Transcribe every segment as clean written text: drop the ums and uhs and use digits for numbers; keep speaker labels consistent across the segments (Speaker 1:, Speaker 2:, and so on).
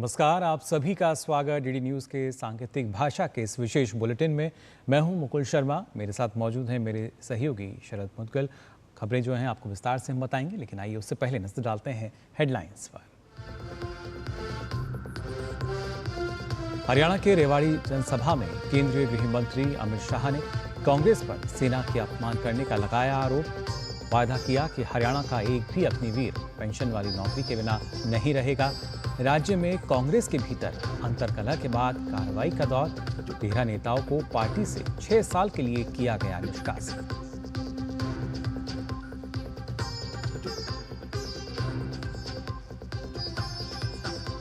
Speaker 1: नमस्कार, आप सभी का स्वागत डीडी न्यूज़ के सांकेतिक भाषा के इस विशेष बुलेटिन में। मैं हूं मुकुल शर्मा, मेरे साथ मौजूद हैं मेरे सहयोगी शरद मुदगल। खबरें जो हैं आपको विस्तार से हम बताएंगे, लेकिन आइए उससे पहले नजर डालते हैं हेडलाइंस पर। हरियाणा के रेवाड़ी जनसभा में केंद्रीय गृह मंत्री अमित शाह ने कांग्रेस पर सेना के अपमान करने का लगाया आरोप। वायदा किया कि हरियाणा का एक भी अग्निवीर पेंशन वाली नौकरी के बिना नहीं रहेगा। राज्य में कांग्रेस के भीतर अंतर्कलह के बाद कार्रवाई का दौर। 13 नेताओं को पार्टी से 6 साल के लिए किया गया निष्कासित।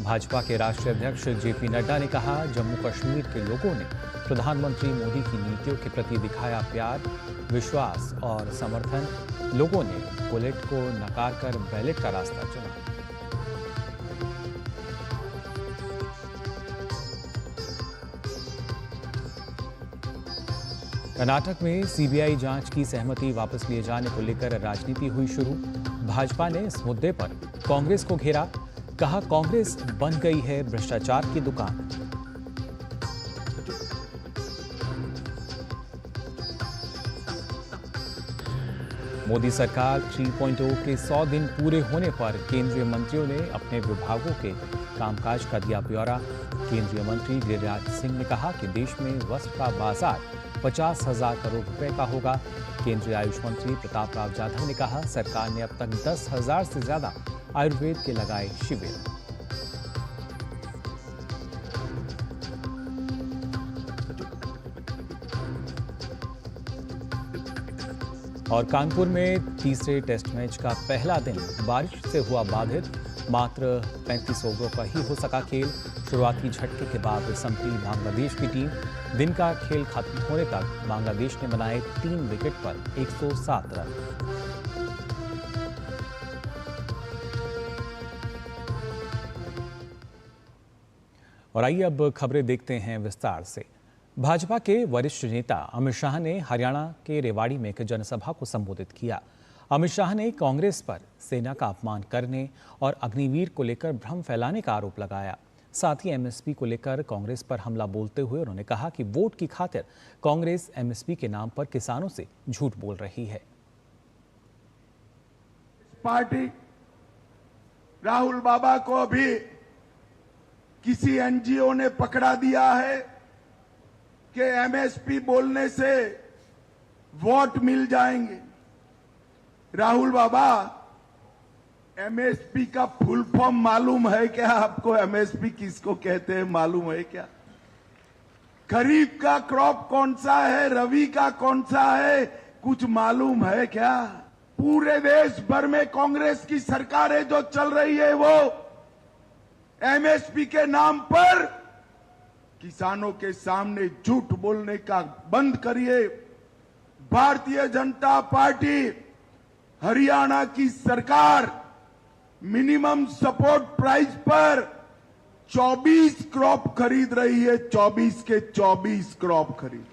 Speaker 1: भाजपा के राष्ट्रीय अध्यक्ष जेपी नड्डा ने कहा, जम्मू कश्मीर के लोगों ने प्रधानमंत्री मोदी की नीतियों के प्रति दिखाया प्यार, विश्वास और समर्थन। लोगों ने बुलेट को नकार कर बैलेट का रास्ता चुना। कर्नाटक में सीबीआई जांच की सहमति वापस लिए जाने को लेकर राजनीति हुई शुरू। भाजपा ने इस मुद्दे पर कांग्रेस को घेरा। कहा, कांग्रेस बन गई है भ्रष्टाचार की दुकान। मोदी सरकार 3.0 के 100 दिन पूरे होने पर केंद्रीय मंत्रियों ने अपने विभागों के कामकाज का दिया ब्यौरा। केंद्रीय मंत्री गिरिराज सिंह ने कहा कि देश में वस्त्र का बाजार 50,000 करोड़ रुपए का होगा। केंद्रीय आयुष मंत्री प्रताप राव जाधव ने कहा, सरकार ने अब तक 10,000 से ज्यादा आयुर्वेद के लगाए शिविर। और कानपुर में तीसरे टेस्ट मैच का पहला दिन बारिश से हुआ बाधित। मात्र 35 ओवरों का ही हो सका खेल। शुरुआती झटके के बाद संभली बांग्लादेश की टीम। दिन का खेल खत्म होने तक बांग्लादेश ने बनाए 3 विकेट पर 107 रन। और आइए अब खबरें देखते हैं विस्तार से। भाजपा के वरिष्ठ नेता अमित शाह ने हरियाणा के रेवाड़ी में एक जनसभा को संबोधित किया। अमित शाह ने कांग्रेस पर सेना का अपमान करने और अग्निवीर को लेकर भ्रम फैलाने का आरोप लगाया। साथ ही एमएसपी को लेकर कांग्रेस पर हमला बोलते हुए उन्होंने कहा कि वोट की खातिर कांग्रेस एमएसपी के नाम पर किसानों से झूठ बोल रही है।
Speaker 2: पार्टी राहुल बाबा को अभी किसी एनजीओ ने पकड़ा दिया है कि एमएसपी बोलने से वोट मिल जाएंगे। राहुल बाबा, एमएसपी का फुल फॉर्म मालूम है क्या आपको? एमएसपी किसको कहते हैं मालूम है क्या? खरीफ का क्रॉप कौन सा है, रबी का कौन सा है, कुछ मालूम है क्या? पूरे देश भर में कांग्रेस की सरकारें जो चल रही है वो एमएसपी के नाम पर किसानों के सामने झूठ बोलने का बंद करिए। भारतीय जनता पार्टी हरियाणा की सरकार मिनिमम सपोर्ट प्राइस पर 24 क्रॉप खरीद रही है। 24 के 24 क्रॉप खरीद।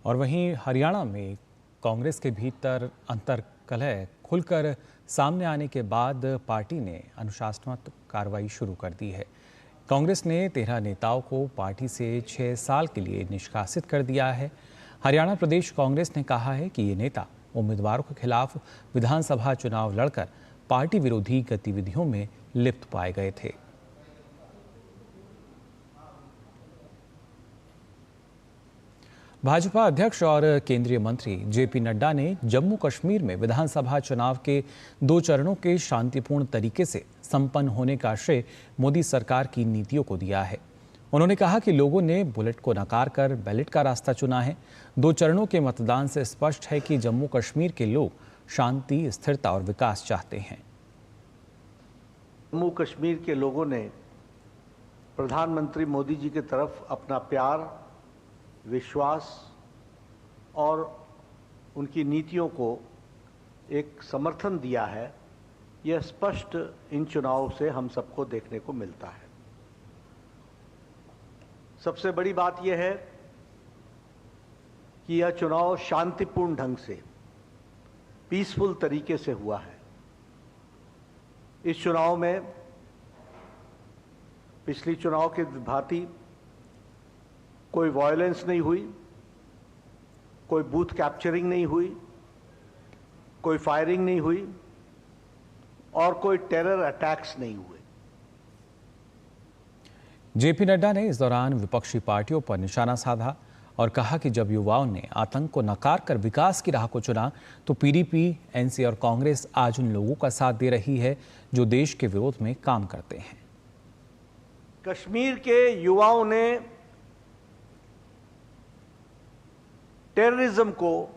Speaker 1: और वहीं हरियाणा में कांग्रेस के भीतर अंतर्कलह खुलकर सामने आने के बाद पार्टी ने अनुशासनात्मक कार्रवाई शुरू कर दी है। कांग्रेस ने 13 नेताओं को पार्टी से 6 साल के लिए निष्कासित कर दिया है। हरियाणा प्रदेश कांग्रेस ने कहा है कि ये नेता उम्मीदवारों के खिलाफ विधानसभा चुनाव लड़कर पार्टी विरोधी गतिविधियों में लिप्त पाए गए थे। भाजपा अध्यक्ष और केंद्रीय मंत्री जेपी नड्डा ने जम्मू कश्मीर में विधानसभा चुनाव के 2 चरणों के शांतिपूर्ण तरीके से संपन्न होने का श्रेय मोदी सरकार की नीतियों को दिया है। उन्होंने कहा कि लोगों ने बुलेट को नकार कर बैलेट का रास्ता चुना है। 2 चरणों के मतदान से स्पष्ट है कि जम्मू कश्मीर के लोग शांति, स्थिरता और विकास चाहते हैं।
Speaker 3: जम्मू कश्मीर के लोगों ने प्रधानमंत्री मोदी जी की तरफ अपना प्यार, विश्वास और उनकी नीतियों को एक समर्थन दिया है। यह स्पष्ट इन चुनावों से हम सबको देखने को मिलता है। सबसे बड़ी बात यह है कि यह चुनाव शांतिपूर्ण ढंग से, पीसफुल तरीके से हुआ है। इस चुनाव में पिछली चुनाव के भांति कोई वायलेंस नहीं हुई, कोई बूथ कैप्चरिंग नहीं हुई, कोई फायरिंग नहीं हुई और कोई टेरर अटैक्स नहीं हुए।
Speaker 1: जेपी नड्डा ने इस दौरान विपक्षी पार्टियों पर निशाना साधा और कहा कि जब युवाओं ने आतंक को नकार कर विकास की राह को चुना तो पीडीपी, एनसी और कांग्रेस आज उन लोगों का साथ दे रही है जो देश के विरोध में काम करते हैं।
Speaker 3: कश्मीर के युवाओं ने टेररिज्म को,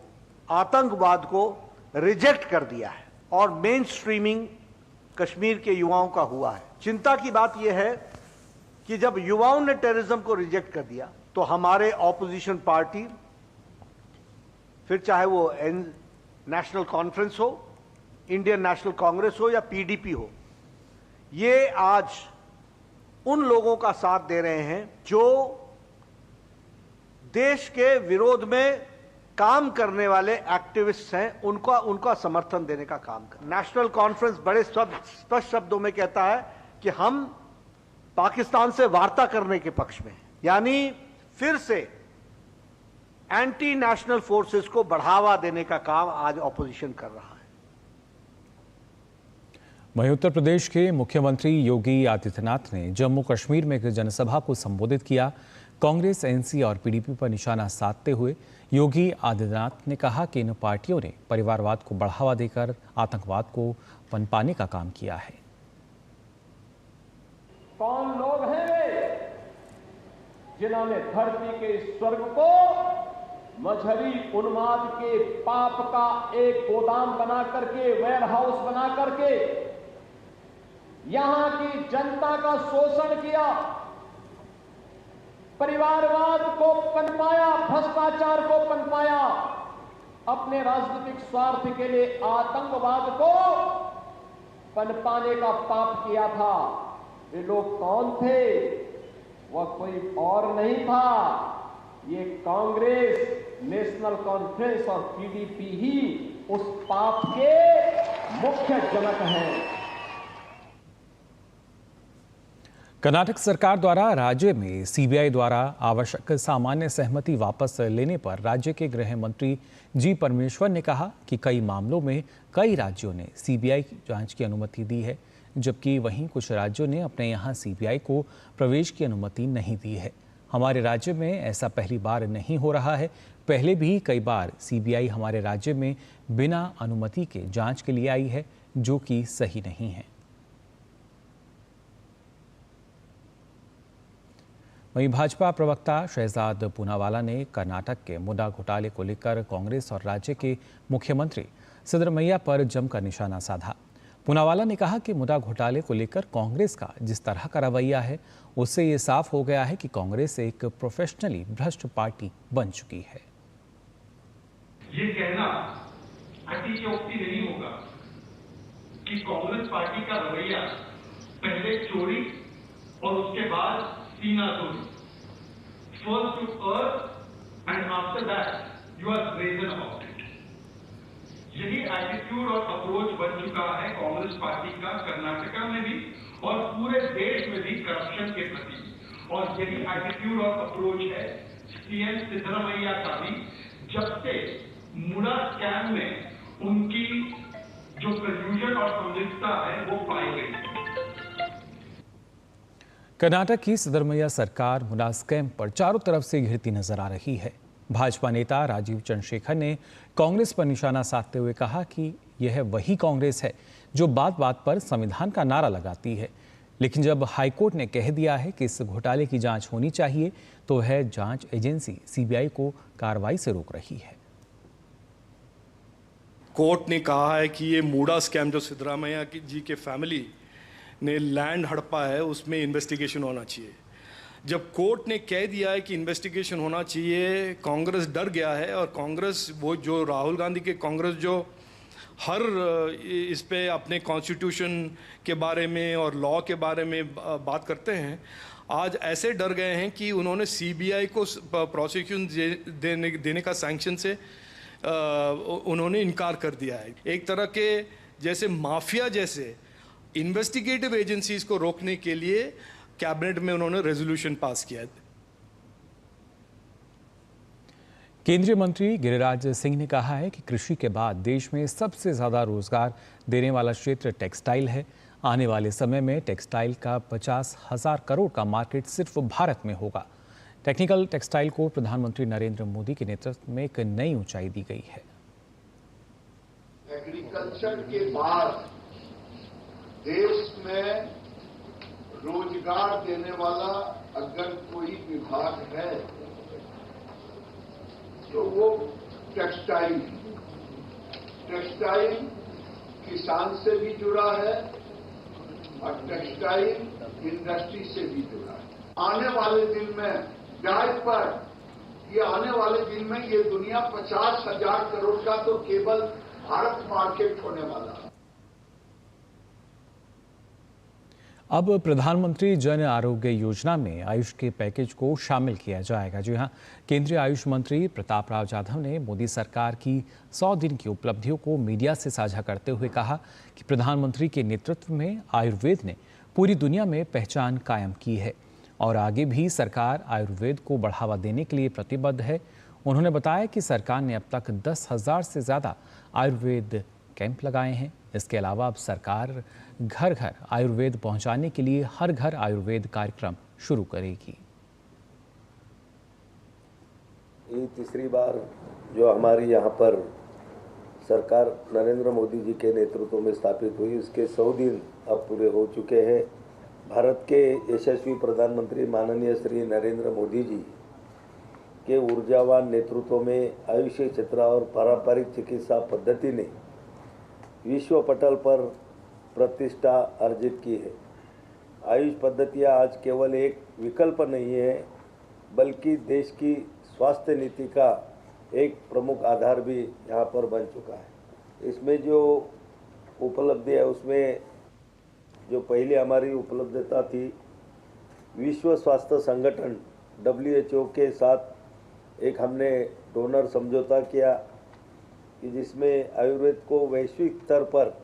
Speaker 3: आतंकवाद को रिजेक्ट कर दिया है और मेन स्ट्रीमिंग कश्मीर के युवाओं का हुआ है। चिंता की बात यह है कि जब युवाओं ने टेररिज्म को रिजेक्ट कर दिया तो हमारे ऑपोजिशन पार्टी, फिर चाहे वो नेशनल कॉन्फ्रेंस हो, इंडियन नेशनल कांग्रेस हो या पीडीपी हो, ये आज उन लोगों का साथ दे रहे हैं जो देश के विरोध में काम करने वाले एक्टिविस्ट हैं, उनका समर्थन देने का काम कर। नेशनल कॉन्फ्रेंस बड़े स्पष्ट शब्दों में कहता है कि हम पाकिस्तान से वार्ता करने के पक्ष में हैं, यानी फिर से एंटी नेशनल फोर्सेस को बढ़ावा देने का काम आज ऑपोजिशन कर रहा है।
Speaker 1: वहीं उत्तर प्रदेश के मुख्यमंत्री योगी आदित्यनाथ ने जम्मू कश्मीर में एक जनसभा को संबोधित किया। कांग्रेस, एनसी और पीडीपी पर निशाना साधते हुए योगी आदित्यनाथ ने कहा कि इन पार्टियों ने परिवारवाद को बढ़ावा देकर आतंकवाद को पनपाने का काम किया है।
Speaker 4: कौन लोग हैं वे जिन्होंने धरती के स्वर्ग को मजहबी उन्माद के पाप का एक गोदाम बना करके, वेयर हाउस बना करके यहां की जनता का शोषण किया, परिवारवाद को पनपाया, भ्रष्टाचार को पनपाया, अपने राजनीतिक स्वार्थ के लिए आतंकवाद को पनपाने का पाप किया था। वे लोग कौन थे? वह कोई और नहीं था, ये कांग्रेस, नेशनल कॉन्फ्रेंस और पीडीपी ही उस पाप के मुख्य जनक हैं।
Speaker 1: कर्नाटक सरकार द्वारा राज्य में सीबीआई द्वारा आवश्यक सामान्य सहमति वापस लेने पर राज्य के गृह मंत्री जी परमेश्वर ने कहा कि कई मामलों में कई राज्यों ने सीबीआई जांच की अनुमति दी है, जबकि वहीं कुछ राज्यों ने अपने यहां सीबीआई को प्रवेश की अनुमति नहीं दी है। हमारे राज्य में ऐसा पहली बार नहीं हो रहा है, पहले भी कई बार सीबीआई हमारे राज्य में बिना अनुमति के जांच के लिए आई है, जो कि सही नहीं है। वहीं भाजपा प्रवक्ता शहजाद पूनावाला ने कर्नाटक के मुद्दा घोटाले को लेकर कांग्रेस और राज्य के मुख्यमंत्री सिद्धरमैया पर जमकर निशाना साधा। पूनावाला ने कहा कि मुद्दा घोटाले को लेकर कांग्रेस का जिस तरह का रवैया है, उससे ये साफ हो गया है कि कांग्रेस एक प्रोफेशनली भ्रष्ट पार्टी बन चुकी है।
Speaker 5: ये कहना अतिशयोक्ति नहीं होगा कि कांग्रेस पार्टी का रवैया पहले चोरी और उसके बाद सीना तोड़ी, first to earth and after that you are brazen about it. यही एटीट्यूड और अप्रोच बन चुका है कांग्रेस पार्टी का कर्नाटका में भी और पूरे देश में भी करप्शन के प्रति, और यही एटीट्यूड और अप्रोच है सीएम सिद्धरमैया का भी, जब से मुड़ा स्कैम में उनकी जो कन्फ्यूजन और संलिप्तता है वो पाई गई।
Speaker 1: कर्नाटक की सिद्धरमैया सरकार मुद्दा स्कैम पर चारों तरफ से घिरती नजर आ रही है। भाजपा नेता राजीव चंद्रशेखर ने कांग्रेस पर निशाना साधते हुए कहा कि यह वही कांग्रेस है जो बात बात पर संविधान का नारा लगाती है, लेकिन जब हाईकोर्ट ने कह दिया है कि इस घोटाले की जांच होनी चाहिए तो वह जांच एजेंसी सीबीआई को कार्रवाई से रोक रही है।
Speaker 6: कोर्ट ने कहा है कि ये मूडा स्कैम जो सिद्धरामैया जी के फैमिली ने लैंड हड़पा है उसमें इन्वेस्टिगेशन होना चाहिए। जब कोर्ट ने कह दिया है कि इन्वेस्टिगेशन होना चाहिए, कांग्रेस डर गया है और कांग्रेस, वो जो राहुल गांधी के कांग्रेस जो हर इस पे अपने कॉन्स्टिट्यूशन के बारे में और लॉ के बारे में बात करते हैं, आज ऐसे डर गए हैं कि उन्होंने सीबीआई को प्रोसिक्यूशन देने का सैंक्शन से उन्होंने इनकार कर दिया है। एक तरह के जैसे माफिया जैसे इन्वेस्टिगेटिव एजेंसीज को रोकने के लिए कैबिनेट में उन्होंने रेजोल्यूशन पास किया है।
Speaker 1: केंद्रीय मंत्री गिरिराज सिंह ने कहा है कि कृषि के बाद देश में सबसे ज्यादा रोजगार देने वाला क्षेत्र टेक्सटाइल है। आने वाले समय में टेक्सटाइल का 50,000 करोड़ का मार्केट सिर्फ भारत में होगा। टेक्निकल टेक्सटाइल को प्रधानमंत्री नरेंद्र मोदी के नेतृत्व में एक नई ऊंचाई दी गई है।
Speaker 2: एग्रीकल्चर के बाद देश में रोजगार देने वाला अगर कोई विभाग है तो वो टेक्सटाइल। टेक्सटाइल किसान से भी जुड़ा है और टेक्सटाइल इंडस्ट्री से भी जुड़ा है। आने वाले दिन में डायपर, ये आने वाले दिन में ये दुनिया 50,000 करोड़ का तो केवल भारत मार्केट होने वाला है।
Speaker 1: अब प्रधानमंत्री जन आरोग्य योजना में आयुष के पैकेज को शामिल किया जाएगा। जी हां, केंद्रीय आयुष मंत्री प्रताप राव जाधव ने मोदी सरकार की 100 दिन की उपलब्धियों को मीडिया से साझा करते हुए कहा कि प्रधानमंत्री के नेतृत्व में आयुर्वेद ने पूरी दुनिया में पहचान कायम की है और आगे भी सरकार आयुर्वेद को बढ़ावा देने के लिए प्रतिबद्ध है। उन्होंने बताया कि सरकार ने अब तक 10,000 से ज़्यादा आयुर्वेद कैंप लगाए हैं। इसके अलावा अब सरकार घर घर आयुर्वेद पहुंचाने के लिए हर घर आयुर्वेद कार्यक्रम शुरू करेगी।
Speaker 7: ये तीसरी बार जो हमारी यहाँ पर सरकार नरेंद्र मोदी जी के नेतृत्व में स्थापित हुई, इसके 100 दिन अब पूरे हो चुके हैं। भारत के यशस्वी प्रधानमंत्री माननीय श्री नरेंद्र मोदी जी के ऊर्जावान नेतृत्व में आयुष क्षेत्र और पारंपरिक चिकित्सा पद्धति ने विश्व पटल पर प्रतिष्ठा अर्जित की है। आयुष पद्धतियाँ आज केवल एक विकल्प नहीं है, बल्कि देश की स्वास्थ्य नीति का एक प्रमुख आधार भी यहाँ पर बन चुका है। इसमें जो उपलब्धि है, उसमें जो पहले हमारी उपलब्धता थी, विश्व स्वास्थ्य संगठन WHO के साथ एक हमने डोनर समझौता किया कि जिसमें आयुर्वेद को वैश्विक स्तर पर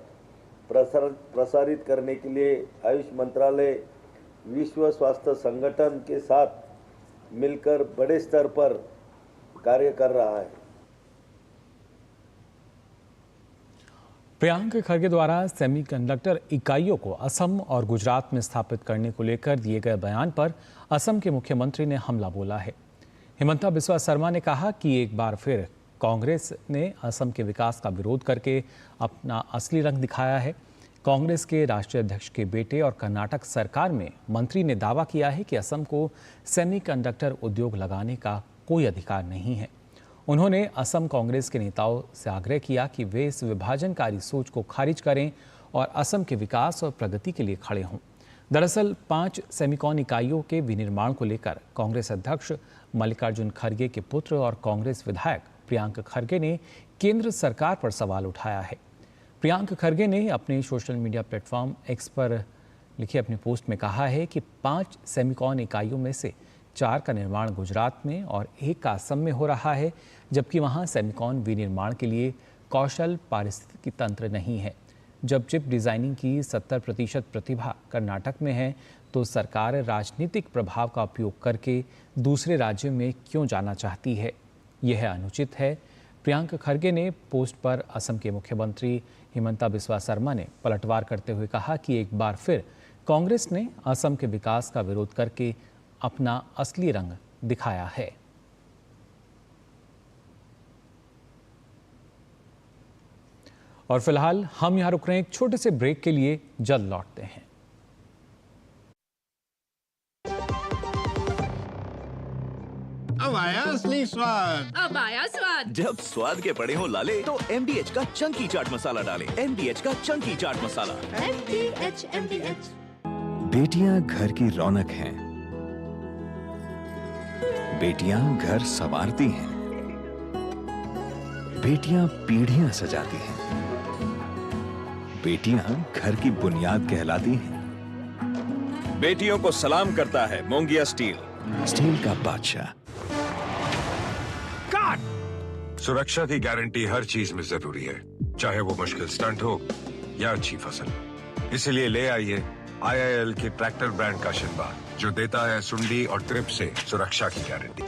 Speaker 7: प्रसारित करने के लिए आयुष मंत्रालय विश्व स्वास्थ्य संगठन के साथ मिलकर बड़े स्तर पर कार्य कर रहा है।
Speaker 1: प्रियंक खरगे द्वारा सेमीकंडक्टर इकाइयों को असम और गुजरात में स्थापित करने को लेकर दिए गए बयान पर असम के मुख्यमंत्री ने हमला बोला है। हिमंता बिस्वा शर्मा ने कहा कि एक बार फिर कांग्रेस ने असम के विकास का विरोध करके अपना असली रंग दिखाया है। कांग्रेस के राष्ट्रीय अध्यक्ष के बेटे और कर्नाटक सरकार में मंत्री ने दावा किया है कि असम को सेमीकंडक्टर उद्योग लगाने का कोई अधिकार नहीं है। उन्होंने असम कांग्रेस के नेताओं से आग्रह किया कि वे इस विभाजनकारी सोच को खारिज करें और असम के विकास और प्रगति के लिए खड़े हों। दरअसल 5 सेमीकॉन इकाइयों के विनिर्माण को लेकर कांग्रेस अध्यक्ष मल्लिकार्जुन खड़गे के पुत्र और कांग्रेस विधायक प्रियंक खरगे ने केंद्र सरकार पर सवाल उठाया है। प्रियंक खरगे ने अपने सोशल मीडिया प्लेटफॉर्म एक्स पर लिखी अपनी पोस्ट में कहा है कि 5 सेमीकॉन इकाइयों में से 4 का निर्माण गुजरात में और 1 का असम में हो रहा है, जबकि वहां सेमीकॉन विनिर्माण के लिए कौशल पारिस्थितिकी तंत्र नहीं है। जब चिप डिजाइनिंग की 70% प्रतिभा कर्नाटक में है, तो सरकार राजनीतिक प्रभाव का उपयोग करके दूसरे राज्यों में क्यों जाना चाहती है? यह अनुचित है। प्रियंक खरगे ने पोस्ट पर असम के मुख्यमंत्री हिमंता बिस्वा शर्मा ने पलटवार करते हुए कहा कि एक बार फिर कांग्रेस ने असम के विकास का विरोध करके अपना असली रंग दिखाया है। और फिलहाल हम यहां रुक रहे हैं एक छोटे से ब्रेक के लिए, जल्द लौटते हैं।
Speaker 8: अब आया असली स्वाद।
Speaker 9: अब आया स्वाद।
Speaker 10: जब स्वाद के बड़े हो लाले तो MDH का चंकी चाट मसाला डालें। MDH का चंकी चाट मसाला।
Speaker 9: MDH।
Speaker 11: बेटियां घर की रौनक हैं। बेटियां घर संवारती हैं। बेटियां पीढ़ियां सजाती हैं। बेटियां घर की बुनियाद कहलाती हैं।
Speaker 10: बेटियों को सलाम करता है मोंगिया स्टील,
Speaker 11: स्टील का बादशाह।
Speaker 12: सुरक्षा की गारंटी हर चीज में जरूरी है, चाहे वो मुश्किल स्टंट हो या अच्छी फसल। इसलिए ले आइए IIL के ट्रैक्टर ब्रांड का शिनबार, जो देता है सुंडी और ट्रिप से सुरक्षा की गारंटी।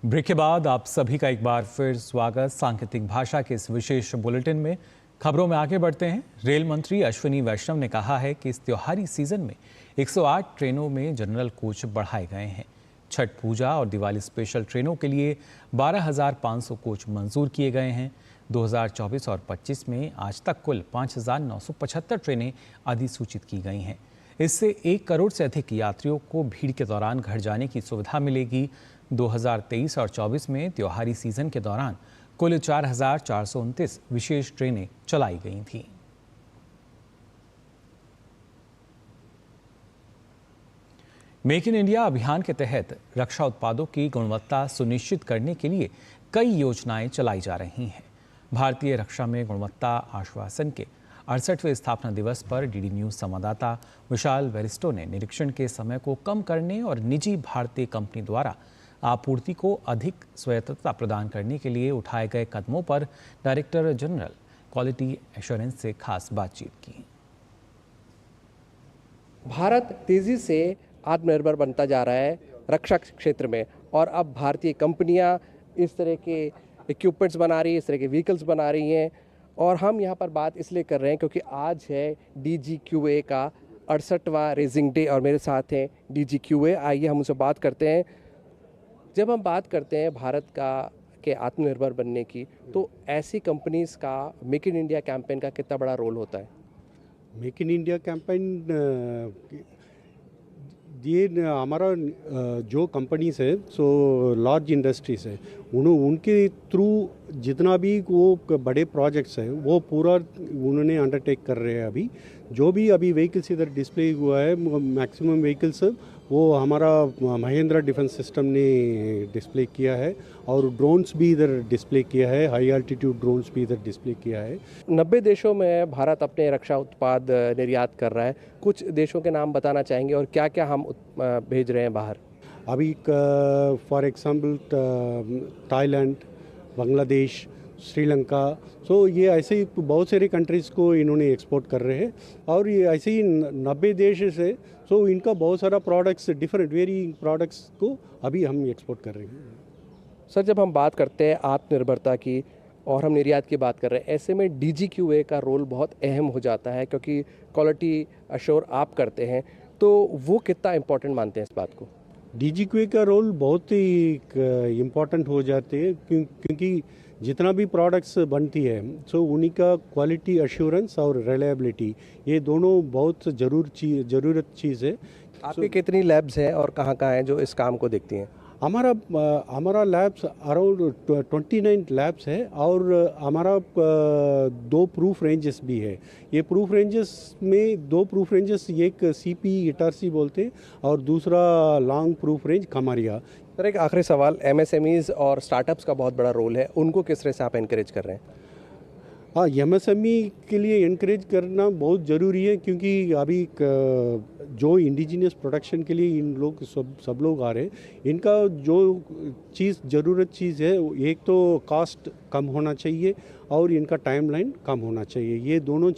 Speaker 1: ब्रेक के बाद आप सभी का एक बार फिर स्वागत। सांकेतिक भाषा के इस विशेष बुलेटिन में खबरों में आगे बढ़ते हैं। रेल मंत्री अश्विनी वैष्णव ने कहा है कि इस त्योहारी सीजन में 108 ट्रेनों में जनरल कोच बढ़ाए गए हैं। छठ पूजा और दिवाली स्पेशल ट्रेनों के लिए 12,500 कोच मंजूर किए गए हैं। 2024 और 25 में आज तक कुल 5,975 ट्रेनें अधिसूचित की गई हैं। इससे 1 करोड़ से अधिक यात्रियों को भीड़ के दौरान घर जाने की सुविधा मिलेगी। 2023 और 24 में त्योहारी सीजन के दौरान कुल 4,429 विशेष ट्रेनें चलाई गई थीं। मेक इन इंडिया अभियान के तहत रक्षा उत्पादों की गुणवत्ता सुनिश्चित करने के लिए कई योजनाएं चलाई जा रही हैं। भारतीय रक्षा में गुणवत्ता आश्वासन के 68वें स्थापना दिवस पर डीडी न्यूज संवाददाता विशाल वेरिस्टो ने निरीक्षण के समय को कम करने और निजी भारतीय कंपनी द्वारा आपूर्ति को अधिक स्वायत्तता प्रदान करने के लिए उठाए गए कदमों पर डायरेक्टर जनरल क्वालिटी एश्योरेंस से खास बातचीत की।
Speaker 13: भारत तेजी से आत्मनिर्भर बनता जा रहा है रक्षा क्षेत्र में, और अब भारतीय कंपनियां इस तरह के इक्विपमेंट्स बना रही है, इस तरह के व्हीकल्स बना रही हैं। और हम यहाँ पर बात इसलिए कर रहे हैं क्योंकि आज है DGQA का 68वां रेजिंग डे और मेरे साथ हैं DGQA। आइए हम उनसे बात करते हैं। जब हम बात करते हैं भारत के आत्मनिर्भर बनने की, तो ऐसी कंपनीज का मेक इन इंडिया कैंपेन का कितना बड़ा रोल होता है?
Speaker 14: मेक इन इंडिया कैंपेन ये हमारा जो कंपनीज है, सो लार्ज इंडस्ट्रीज है, उनके थ्रू जितना भी वो बड़े प्रोजेक्ट्स है वो पूरा उन्होंने अंडरटेक कर रहे हैं। जो भी अभी व्हीकल्स इधर डिस्प्ले हुआ है, मैक्सिमम व्हीकल्स वो हमारा महिंद्रा डिफेंस सिस्टम ने डिस्प्ले किया है, और ड्रोन्स भी इधर डिस्प्ले किया है, हाई एल्टीट्यूड ड्रोन्स भी इधर डिस्प्ले किया है।
Speaker 13: 90 देशों में भारत अपने रक्षा उत्पाद निर्यात कर रहा है। कुछ देशों के नाम बताना चाहेंगे और क्या क्या हम भेज रहे हैं बाहर?
Speaker 14: अभी for example Thailand, Bangladesh, Sri Lanka, so ये ऐसे ही बहुत सारे कंट्रीज़ को इन्होंने एक्सपोर्ट कर रहे हैं। और ये ऐसे ही 90 देश से, सो इनका बहुत सारा प्रोडक्ट्स, डिफरेंट वेरिंग प्रोडक्ट्स को अभी हम एक्सपोर्ट कर रहे हैं।
Speaker 13: सर, जब हम बात करते हैं आत्मनिर्भरता की और हम निर्यात की बात कर रहे हैं, ऐसे में DGQA का रोल बहुत अहम हो जाता है क्योंकि क्वालिटी अश्योर आप करते हैं, तो वो कितना इम्पोर्टेंट मानते हैं इस बात को?
Speaker 14: DGQA का रोल बहुत ही इम्पोर्टेंट हो जाते हैं क्योंकि जितना भी प्रोडक्ट्स बनती है, सो उन्हीं का क्वालिटी अश्योरेंस और रिलायबिलिटी, ये दोनों बहुत ज़रूरत चीज़ है।
Speaker 13: आपकी कितनी लैब्स हैं और कहाँ हैं जो इस काम को देखती हैं?
Speaker 14: हमारा लैब्स अराउंड 29 लैब्स है, और हमारा 2 प्रूफ रेंजेस भी है। ये प्रूफ रेंजेस में 2 प्रूफ रेंजेस, एक CP इटारसी बोलते हैं और दूसरा लॉन्ग प्रूफ रेंज खमारिया।
Speaker 13: सर, एक आखिरी सवाल, MSMEs और स्टार्टअप्स का बहुत बड़ा रोल है, उनको किस तरह से आप एनकरेज कर रहे हैं?
Speaker 14: हाँ, MSME के लिए एनकरेज करना बहुत ज़रूरी है क्योंकि अभी जो इंडिजिनियस प्रोडक्शन के लिए इन लोग सब लोग आ रहे हैं, इनका जो ज़रूरत चीज़ है, एक तो कास्ट कम होना चाहिए और इनका टाइमलाइन कम होना चाहिए। ये दोनों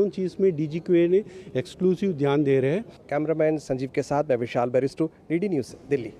Speaker 14: चीज़ में DGQA ने एक्सक्लूसिव ध्यान दे रहे हैं।
Speaker 13: कैमरामैन संजीव के साथ मैं विशाल बैरिस्टो, DD न्यूज़, दिल्ली।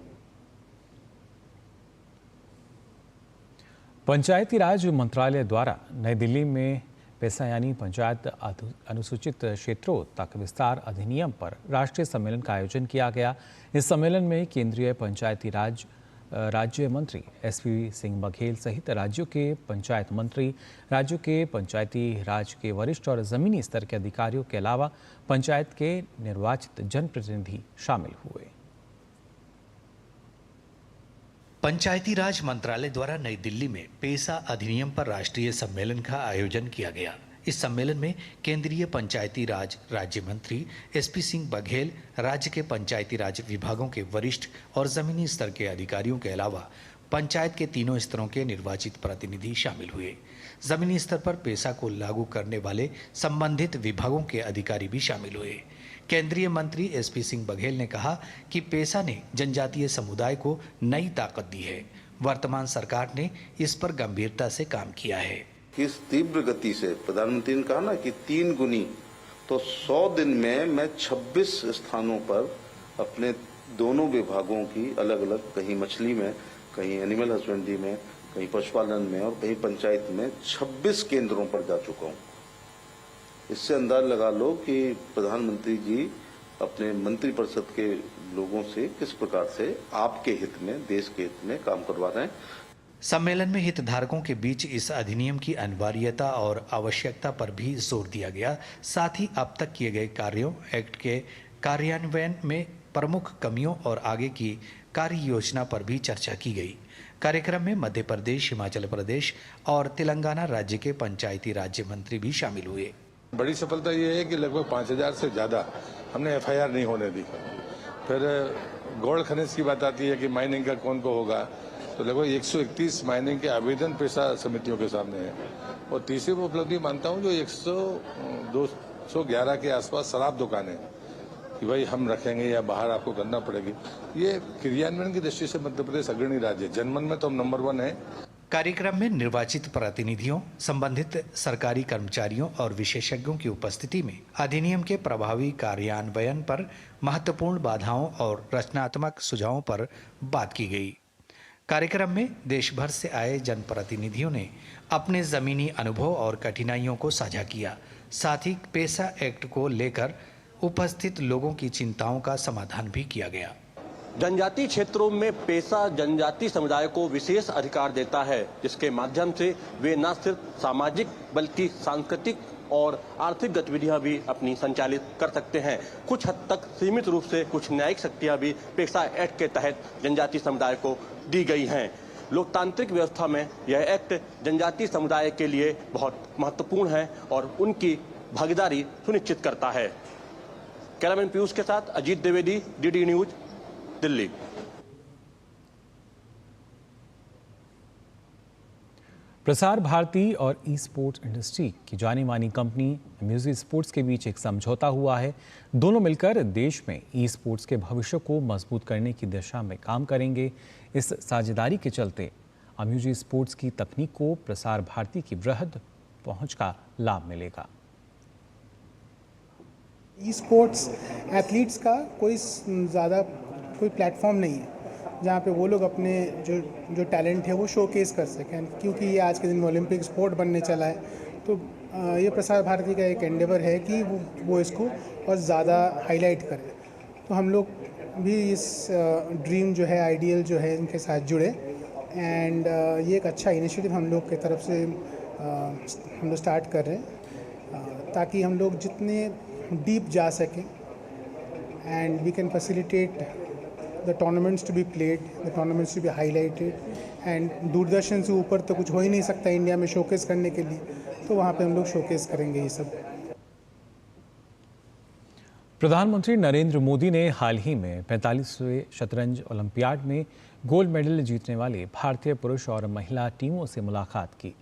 Speaker 1: पंचायती राज मंत्रालय द्वारा नई दिल्ली में पैसा यानी पंचायत अनुसूचित क्षेत्रों तक विस्तार अधिनियम पर राष्ट्रीय सम्मेलन का आयोजन किया गया। इस सम्मेलन में केंद्रीय पंचायती राज राज्य मंत्री SP सिंह बघेल सहित राज्यों के पंचायत मंत्री, राज्यों के पंचायती राज के वरिष्ठ और जमीनी स्तर के अधिकारियों के अलावा पंचायत के निर्वाचित जनप्रतिनिधि शामिल हुए।
Speaker 15: पंचायती राज मंत्रालय द्वारा नई दिल्ली में पेसा अधिनियम पर राष्ट्रीय सम्मेलन का आयोजन किया गया। इस सम्मेलन में केंद्रीय पंचायती राज राज्य मंत्री SP सिंह बघेल, राज्य के पंचायती राज विभागों के वरिष्ठ और जमीनी स्तर के अधिकारियों के अलावा पंचायत के तीनों स्तरों के निर्वाचित प्रतिनिधि शामिल हुए। जमीनी स्तर पर पेसा को लागू करने वाले संबंधित विभागों के अधिकारी भी शामिल हुए। केंद्रीय मंत्री SP सिंह बघेल ने कहा कि पेसा ने जनजातीय समुदाय को नई ताकत दी है। वर्तमान सरकार ने इस पर गंभीरता से काम किया है।
Speaker 16: किस तीव्र गति से प्रधानमंत्री ने कहा ना कि 3 गुनी, तो 100 दिन में मैं 26 स्थानों पर अपने दोनों विभागों की अलग अलग, कहीं मछली में, कहीं एनिमल हस्बेंड्री में, कहीं पशुपालन में और कहीं पंचायत में 26 केंद्रों पर जा चुका हूं। इससे अंदाज लगा लो कि प्रधानमंत्री जी अपने मंत्रिपरिषद के लोगों से किस प्रकार से आपके हित में, देश के हित में काम करवा रहे हैं।
Speaker 15: सम्मेलन में हितधारकों के बीच इस अधिनियम की अनिवार्यता और आवश्यकता पर भी जोर दिया गया। साथ ही अब तक किए गए कार्यों, एक्ट के कार्यान्वयन में प्रमुख कमियों और आगे की कार्य योजना पर भी चर्चा की गई। कार्यक्रम में मध्य प्रदेश, हिमाचल प्रदेश और तेलंगाना राज्य के पंचायती राज्य मंत्री भी शामिल हुए।
Speaker 17: बड़ी सफलता ये है कि लगभग 5000 से ज्यादा हमने FIR नहीं होने दी। फिर गोल्ड खनिज की बात आती है कि माइनिंग का कौन को होगा, तो लगभग 131 माइनिंग के आवेदन पेशा समितियों के सामने है। और तीसरी उपलब्धि मानता हूँ जो 211 के आसपास शराब दुकानें कि भाई हम रखेंगे या बाहर आपको करना पड़ेगी। ये क्रियान्वयन की दृष्टि से मध्य प्रदेश अग्रणी राज्य है। जनमन में तो हम नंबर 1 है।
Speaker 15: कार्यक्रम में निर्वाचित प्रतिनिधियों, संबंधित सरकारी कर्मचारियों और विशेषज्ञों की उपस्थिति में अधिनियम के प्रभावी कार्यान्वयन पर महत्वपूर्ण बाधाओं और रचनात्मक सुझावों पर बात की गई। कार्यक्रम में देश भर से आए जनप्रतिनिधियों ने अपने जमीनी अनुभव और कठिनाइयों को साझा किया। साथ ही पेशा एक्ट को लेकर उपस्थित लोगों की चिंताओं का समाधान भी किया गया।
Speaker 3: जनजातीय क्षेत्रों में पेशा जनजातीय समुदाय को विशेष अधिकार देता है, जिसके माध्यम से वे न सिर्फ सामाजिक बल्कि सांस्कृतिक और आर्थिक गतिविधियां भी अपनी संचालित कर सकते हैं। कुछ हद तक सीमित रूप से कुछ न्यायिक शक्तियां भी पेशा एक्ट के तहत जनजातीय समुदाय को दी गई हैं। लोकतांत्रिक व्यवस्था में यह एक्ट जनजातीय समुदाय के लिए बहुत महत्वपूर्ण है और उनकी भागीदारी सुनिश्चित करता है। कैमरामैन पीयूष के साथ अजीत द्विवेदी, DD न्यूज, दिल्ली।
Speaker 1: प्रसार भारती और ई स्पोर्ट्स इंडस्ट्री की जानी मानी कंपनी म्यूजिक स्पोर्ट्स के बीच एक समझौता हुआ है। दोनों मिलकर देश में ई स्पोर्ट्स के भविष्य को मजबूत करने की दिशा में काम करेंगे। इस साझेदारी के चलते म्यूजिक स्पोर्ट्स की तकनीक को प्रसार भारती की वृहद पहुंच का लाभ मिलेगा।
Speaker 18: ई स्पोर्ट्स एथलीट्स का ज़्यादा कोई प्लेटफॉर्म नहीं है जहाँ पे वो लोग अपने जो टैलेंट है वो शोकेस कर सकें, क्योंकि ये आज के दिन में ओलंपिक स्पोर्ट बनने चला है। तो ये प्रसार भारती का एक एंडेवर है कि वो इसको और ज़्यादा हाईलाइट करे। तो हम लोग भी इस ड्रीम जो है, आइडियल जो है, इनके साथ जुड़े एंड ये एक अच्छा इनिशिएटिव हम लोग की तरफ से हम लोग स्टार्ट कर रहे हैं ताकि हम लोग जितने डीप जा सकें and we can facilitate the tournaments to be played, the tournaments to be highlighted and Doordarshan से ऊपर तो कुछ हो ही नहीं सकता इंडिया में शोकेस करने के लिए, तो वहाँ पे हम लोग शोकेस करेंगे ये सब।
Speaker 1: प्रधानमंत्री नरेंद्र मोदी ने हाल ही में 45वें शतरंज ओलंपियाड में गोल्ड मेडल जीतने वाले भारतीय पुरुष और महिला टीमों से मुलाकात की,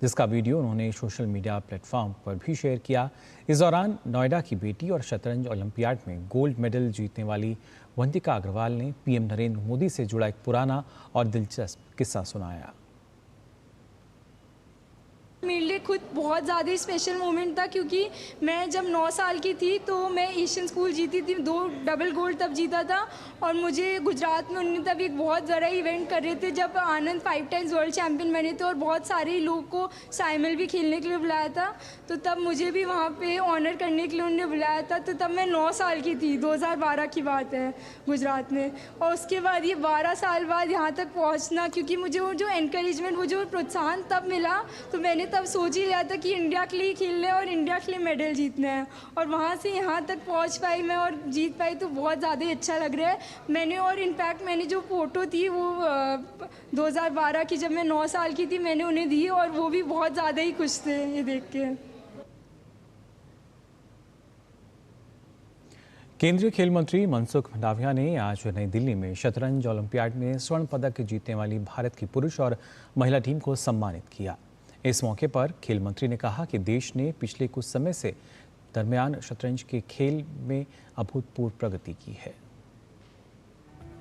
Speaker 1: जिसका वीडियो उन्होंने सोशल मीडिया प्लेटफॉर्म पर भी शेयर किया। इस दौरान नोएडा की बेटी और शतरंज ओलंपियाड में गोल्ड मेडल जीतने वाली वंतिका अग्रवाल ने पीएम नरेंद्र मोदी से जुड़ा एक पुराना और दिलचस्प किस्सा सुनाया।
Speaker 19: मेरे लिए खुद बहुत ज़्यादा स्पेशल मोमेंट था, क्योंकि मैं जब 9 साल की थी तो मैं एशियन स्कूल जीती थी, 2 डबल गोल्ड तब जीता था। और मुझे गुजरात में उन्होंने तब एक बहुत बड़ा इवेंट कर रहे थे जब आनंद 5 टाइम्स वर्ल्ड चैम्पियन बने थे और बहुत सारे लोग को साइमल भी खेलने के लिए बुलाया था। तो तब मुझे भी वहाँ पे ऑनर करने के लिए उन्होंने बुलाया था। तो तब मैं 9 साल की थी, 2012 की बात है, गुजरात में। और उसके बाद ये 12 साल बाद यहाँ तक पहुँचना, क्योंकि मुझे वो जो एनकरेजमेंट, वो जो प्रोत्साहन तब मिला, तो मैंने तब सोच ही लिया था कि इंडिया के लिए खेलना है और इंडिया के लिए मेडल जीतना है। और वहाँ से यहाँ तक पहुँच पाई मैं और जीत पाई, तो बहुत ज़्यादा ही अच्छा लग रहा है। मैंने और इनफैक्ट मैंने जो फ़ोटो थी वो 2012 की, जब मैं 9 साल की थी, मैंने उन्हें दी और वो भी बहुत ज़्यादा ही खुश थे ये देख के।
Speaker 1: केंद्रीय खेल मंत्री मनसुख मंडाविया ने आज नई दिल्ली में शतरंज ओलंपियाड में स्वर्ण पदक जीतने वाली भारत की पुरुष और महिला टीम को सम्मानित किया। इस मौके पर खेल मंत्री ने कहा कि देश ने पिछले कुछ समय से दरमियान शतरंज के खेल में अभूतपूर्व प्रगति की है।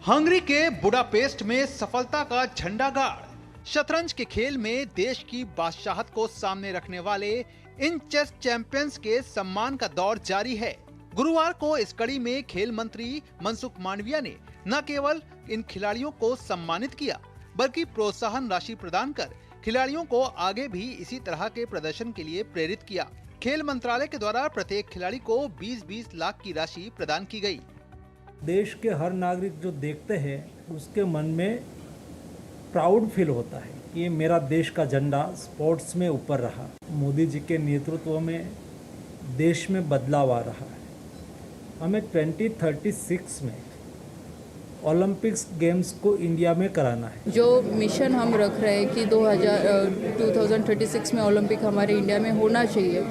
Speaker 20: हंगरी के बुडापेस्ट में सफलता का झंडा गाड़ शतरंज के खेल में देश की बादशाहत को सामने रखने वाले इन चेस चैंपियंस के सम्मान का दौर जारी है। गुरुवार को इस कड़ी में खेल मंत्री मनसुख मांडविया ने न केवल इन खिलाड़ियों को सम्मानित किया, बल्कि प्रोत्साहन राशि प्रदान कर खिलाड़ियों को आगे भी इसी तरह के प्रदर्शन के लिए प्रेरित किया। खेल मंत्रालय के द्वारा प्रत्येक खिलाड़ी को 20-20 लाख की राशि प्रदान की गई।
Speaker 21: देश के हर नागरिक जो देखते हैं उसके मन में प्राउड फील होता है कि ये मेरा देश का झंडा स्पोर्ट्स में ऊपर रहा। मोदी जी के नेतृत्व में देश में बदलाव आ रहा है। हमें 2036 में ओलंपिक्स गेम्स को इंडिया में कराना है।
Speaker 22: जो मिशन हम रख रहे हैं कि 2036 में ओलंपिक हमारे इंडिया में होना चाहिए,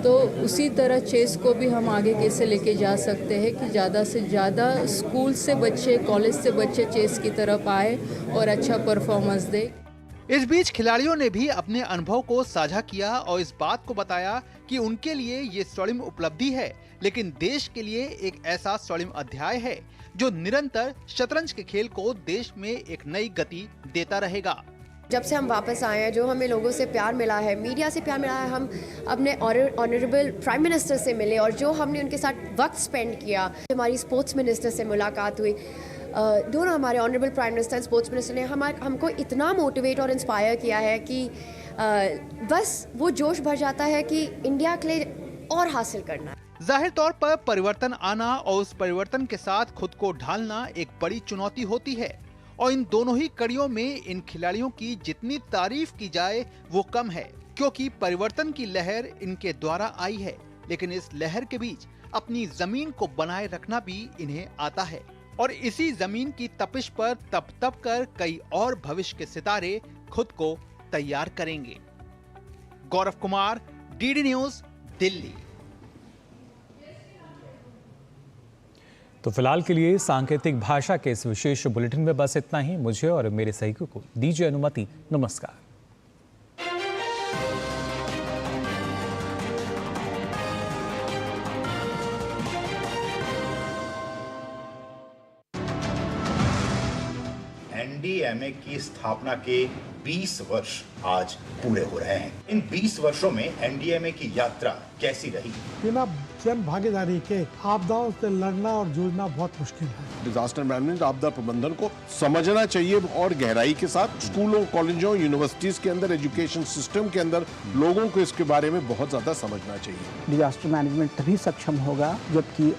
Speaker 22: तो उसी तरह चेस को भी हम आगे कैसे लेके जा सकते हैं कि ज़्यादा से ज़्यादा स्कूल से बच्चे, कॉलेज से बच्चे चेस की तरफ आए और अच्छा परफॉर्मेंस दे।
Speaker 20: इस बीच खिलाड़ियों ने भी अपने अनुभव को साझा किया और इस बात को बताया कि उनके लिए ये स्वर्णिम उपलब्धि है, लेकिन देश के लिए एक ऐसा स्वर्णिम अध्याय है जो निरंतर शतरंज के खेल को देश में एक नई गति देता रहेगा।
Speaker 23: जब से हम वापस आए हैं, जो हमें लोगों से प्यार मिला है, मीडिया से प्यार मिला है, हम अपने ऑनरेबल प्राइम मिनिस्टर से मिले और जो हमने उनके साथ वक्त स्पेंड किया, हमारी स्पोर्ट्स मिनिस्टर से मुलाकात हुई, दोनों हमारे honourable prime minister and sports minister ने हमको इतना मोटिवेट और इंस्पायर किया है कि बस वो जोश भर जाता है कि इंडिया के लिए और हासिल करना है।
Speaker 20: जाहिर तौर पर परिवर्तन आना और उस परिवर्तन के साथ खुद को ढालना एक बड़ी चुनौती होती है और इन दोनों ही कड़ियों में इन खिलाड़ियों की जितनी तारीफ की जाए वो कम है, क्योंकि परिवर्तन की लहर इनके द्वारा आई है, लेकिन इस लहर के बीच अपनी जमीन को बनाए रखना भी इन्हें आता है और इसी जमीन की तपिश पर तप कर कई और भविष्य के सितारे खुद को तैयार करेंगे। Gaurav Kumar, DD news, Delhi.
Speaker 1: तो फिलहाल के लिए सांकेतिक भाषा के इस विशेष बुलेटिन में बस इतना ही। मुझे और मेरे सहयोगी को दीजिए अनुमति। नमस्कार।
Speaker 24: एनडीएमए की स्थापना के 20 वर्ष आज पूरे हो रहे हैं। इन 20 वर्षों में एनडीएमए की यात्रा कैसी रही?
Speaker 25: बिना जन भागीदारी के आपदाओं से लड़ना और जूझना बहुत मुश्किल है।
Speaker 26: डिजास्टर मैनेजमेंट, आपदा प्रबंधन को समझना चाहिए और गहराई के साथ स्कूलों, कॉलेजों, यूनिवर्सिटीज के अंदर, एजुकेशन सिस्टम के अंदर लोगों को इसके बारे में बहुत ज्यादा समझना चाहिए।
Speaker 27: डिजास्टर मैनेजमेंट तभी सक्षम होगा जबकि